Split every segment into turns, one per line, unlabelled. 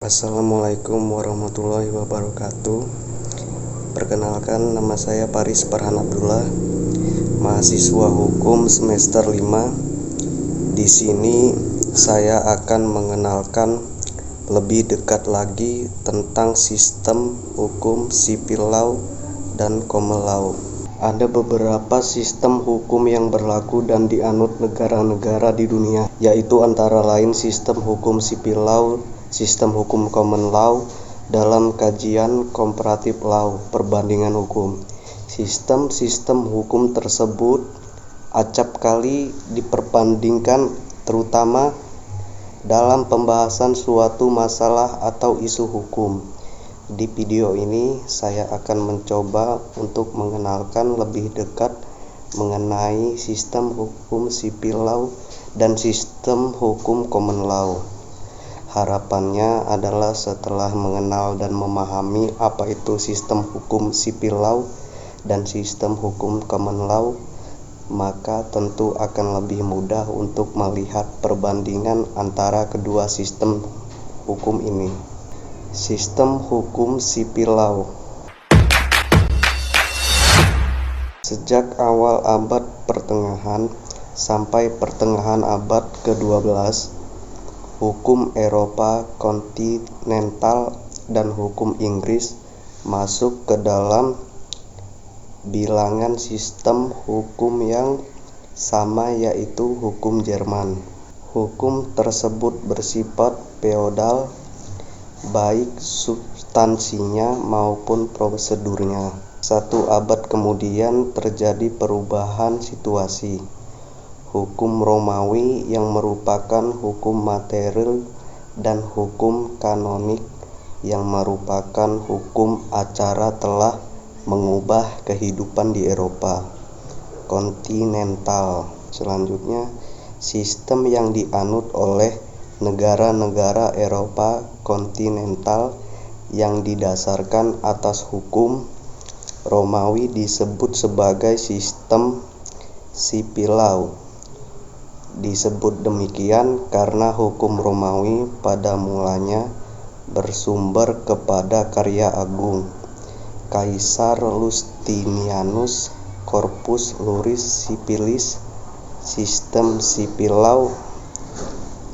Assalamualaikum warahmatullahi wabarakatuh. Perkenalkan, nama saya Paris Farhan Abdullah, mahasiswa hukum semester 5. Di sini saya akan mengenalkan lebih dekat lagi tentang sistem hukum sipil law dan common law. Ada beberapa sistem hukum yang berlaku dan dianut negara-negara di dunia, yaitu antara lain sistem hukum sipil law, sistem hukum common law dalam kajian comparative law, perbandingan hukum. Sistem-sistem hukum tersebut acap kali diperbandingkan, terutama dalam pembahasan suatu masalah atau isu hukum. Di video ini saya akan mencoba untuk mengenalkan lebih dekat mengenai sistem hukum sipil law dan sistem hukum common law. Harapannya adalah setelah mengenal dan memahami apa itu sistem hukum sipil law dan sistem hukum common law, maka tentu akan lebih mudah untuk melihat perbandingan antara kedua sistem hukum ini. Sistem hukum sipil law. Sejak awal abad pertengahan sampai pertengahan abad ke-12, hukum Eropa kontinental dan hukum Inggris masuk ke dalam bilangan sistem hukum yang sama, yaitu hukum Jerman. Hukum tersebut bersifat feodal, baik substansinya maupun prosedurnya. 1 abad kemudian terjadi perubahan situasi. Hukum Romawi yang merupakan hukum material dan hukum kanonik yang merupakan hukum acara telah mengubah kehidupan di Eropa kontinental. Selanjutnya, sistem yang dianut oleh negara-negara Eropa kontinental yang didasarkan atas hukum Romawi disebut sebagai sistem sipil law. Disebut demikian karena hukum Romawi pada mulanya bersumber kepada karya agung Kaisar Lustinus, Corpus Iuris Civilis. Sistem sipil law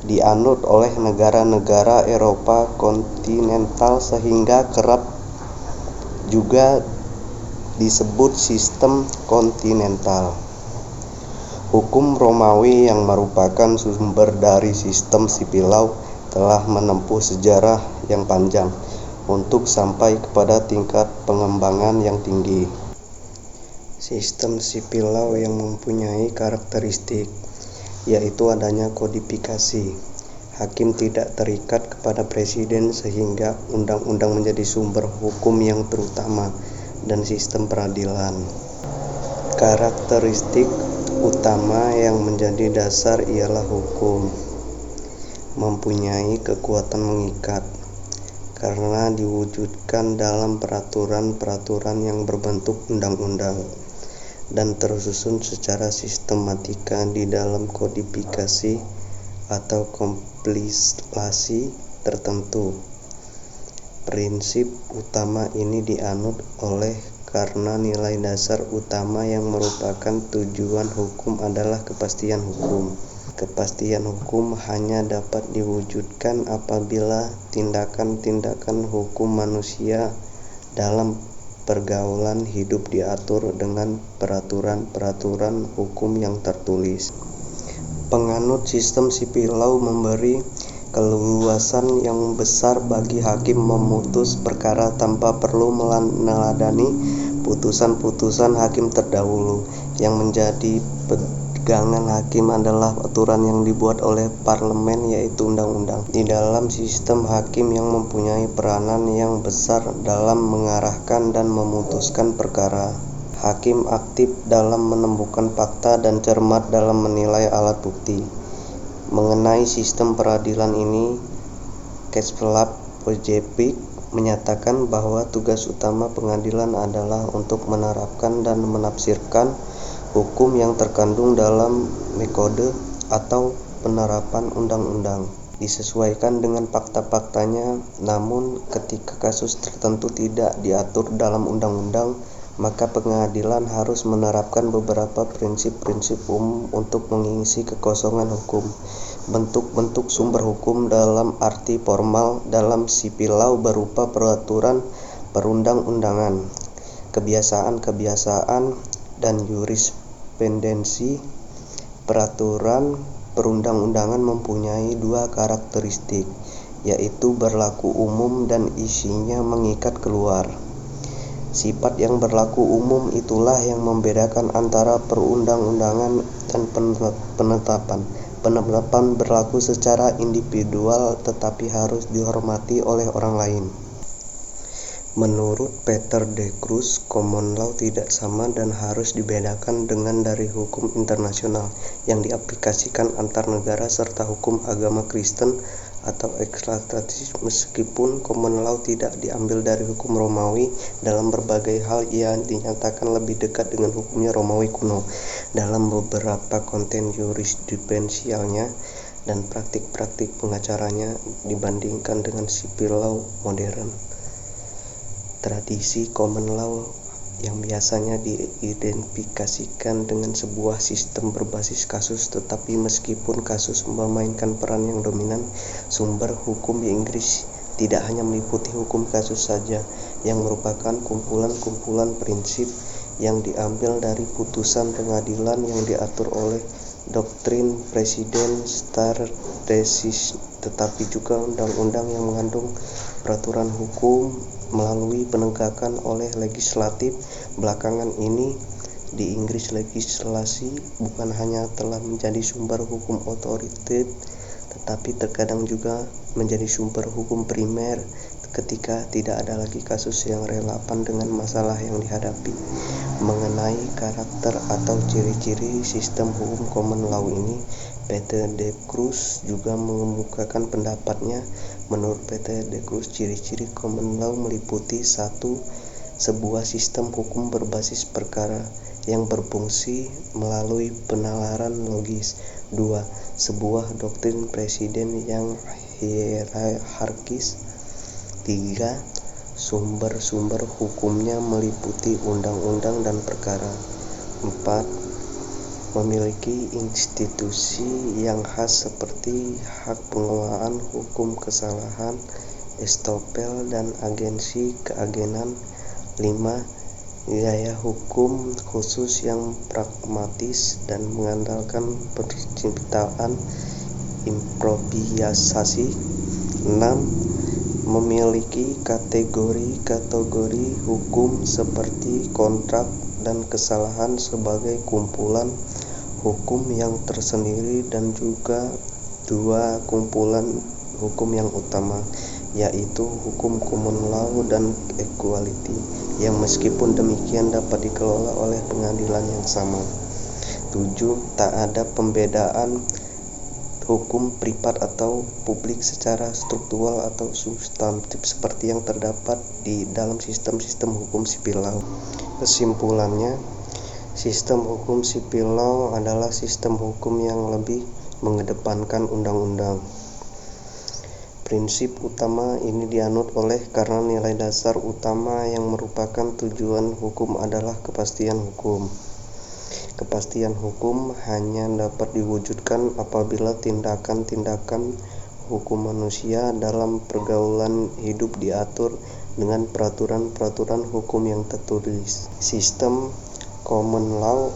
dianut oleh negara-negara Eropa kontinental sehingga kerap juga disebut sistem kontinental. Hukum Romawi yang merupakan sumber dari sistem sipil law telah menempuh sejarah yang panjang untuk sampai kepada tingkat pengembangan yang tinggi. Sistem sipil law yang mempunyai karakteristik yaitu adanya kodifikasi. Hakim tidak terikat kepada presiden sehingga undang-undang menjadi sumber hukum yang terutama dan sistem peradilan. Karakteristik utama yang menjadi dasar ialah hukum mempunyai kekuatan mengikat karena diwujudkan dalam peraturan-peraturan yang berbentuk undang-undang dan tersusun secara sistematika di dalam kodifikasi atau kompilasi tertentu. Prinsip utama ini dianut oleh karena nilai dasar utama yang merupakan tujuan hukum adalah kepastian hukum. Kepastian hukum hanya dapat diwujudkan apabila tindakan-tindakan hukum manusia dalam pergaulan hidup diatur dengan peraturan-peraturan hukum yang tertulis. Penganut sistem sipil law memberi keleluasan yang besar bagi hakim memutus perkara tanpa perlu meneladani putusan-putusan hakim terdahulu. Yang menjadi pegangan hakim adalah aturan yang dibuat oleh parlemen, yaitu undang-undang. Di dalam sistem, hakim yang mempunyai peranan yang besar dalam mengarahkan dan memutuskan perkara. Hakim aktif dalam menemukan fakta dan cermat dalam menilai alat bukti. Mengenai sistem peradilan ini, Kespelab Pojevic menyatakan bahwa tugas utama pengadilan adalah untuk menerapkan dan menafsirkan hukum yang terkandung dalam metode atau penerapan undang-undang. disesuaikan dengan fakta-faktanya. Namun ketika kasus tertentu tidak diatur dalam undang-undang, maka pengadilan harus menerapkan beberapa prinsip-prinsip umum untuk mengisi kekosongan hukum. Bentuk-bentuk sumber hukum dalam arti formal dalam sipil law berupa peraturan perundang-undangan, kebiasaan-kebiasaan, dan jurisprudensi. Peraturan perundang-undangan mempunyai dua karakteristik, yaitu berlaku umum dan isinya mengikat keluar. Sifat yang berlaku umum itulah yang membedakan antara perundang-undangan dan penetapan. Penetapan berlaku secara individual tetapi harus dihormati oleh orang lain. Menurut Peter de Cruz, common law tidak sama dan harus dibedakan dengan dari hukum internasional yang diaplikasikan antar negara serta hukum agama Kristen atau ekstratis. Meskipun common law tidak diambil dari hukum Romawi, dalam berbagai hal ia dinyatakan lebih dekat dengan hukumnya Romawi kuno dalam beberapa konten jurisprudensialnya dan praktik-praktik pengacaranya dibandingkan dengan sipil law modern. Tradisi common law yang biasanya diidentifikasikan dengan sebuah sistem berbasis kasus, tetapi meskipun kasus memainkan peran yang dominan, sumber hukum di Inggris tidak hanya meliputi hukum kasus saja, yang merupakan kumpulan-kumpulan prinsip yang diambil dari putusan pengadilan yang diatur oleh doktrin presiden stare decisis, tetapi juga undang-undang yang mengandung peraturan hukum melalui penegakan oleh legislatif. Belakangan ini di Inggris, legislasi bukan hanya telah menjadi sumber hukum otoritatif, tetapi terkadang juga menjadi sumber hukum primer ketika tidak ada lagi kasus yang relevan dengan masalah yang dihadapi. Mengenai karakter atau ciri-ciri sistem hukum common law ini, Peter de Cruz juga mengemukakan pendapatnya. Menurut Peter de Cruz, ciri-ciri common law meliputi: 1. Sebuah sistem hukum berbasis perkara yang berfungsi melalui penalaran logis. 2. Sebuah doktrin presiden yang hierarkis. 3. Sumber-sumber hukumnya meliputi undang-undang dan perkara. 4. Memiliki institusi yang khas seperti hak pengelolaan hukum kesalahan, estopel, dan agensi keagenan. 5. Gaya hukum khusus yang pragmatis dan mengandalkan penciptaan improvisasi. 6. Memiliki kategori-kategori hukum seperti kontrak dan kesalahan sebagai kumpulan hukum yang tersendiri, dan juga 2 kumpulan hukum yang utama, yaitu hukum common law dan equality, yang meskipun demikian dapat dikelola oleh pengadilan yang sama. 7. Tak ada pembedaan hukum privat atau publik secara struktural atau substantif seperti yang terdapat di dalam sistem-sistem hukum sipil law. Kesimpulannya, sistem hukum sipil law adalah sistem hukum yang lebih mengedepankan undang-undang. Prinsip utama ini dianut oleh karena nilai dasar utama yang merupakan tujuan hukum adalah kepastian hukum. Kepastian hukum hanya dapat diwujudkan apabila tindakan-tindakan hukum manusia dalam pergaulan hidup diatur dengan peraturan-peraturan hukum yang tertulis. Sistem common law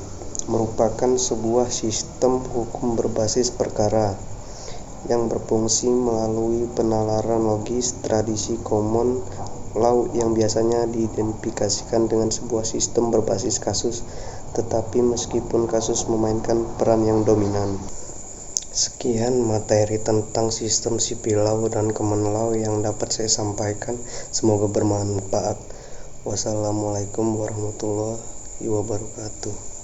merupakan sebuah sistem hukum berbasis perkara yang berfungsi melalui penalaran logis. Tradisi common law yang biasanya diidentifikasikan dengan sebuah sistem berbasis kasus, tetapi meskipun kasus memainkan peran yang dominan. Sekian materi tentang sistem sipil law dan common law yang dapat saya sampaikan. Semoga bermanfaat. Wassalamualaikum warahmatullahi wabarakatuh.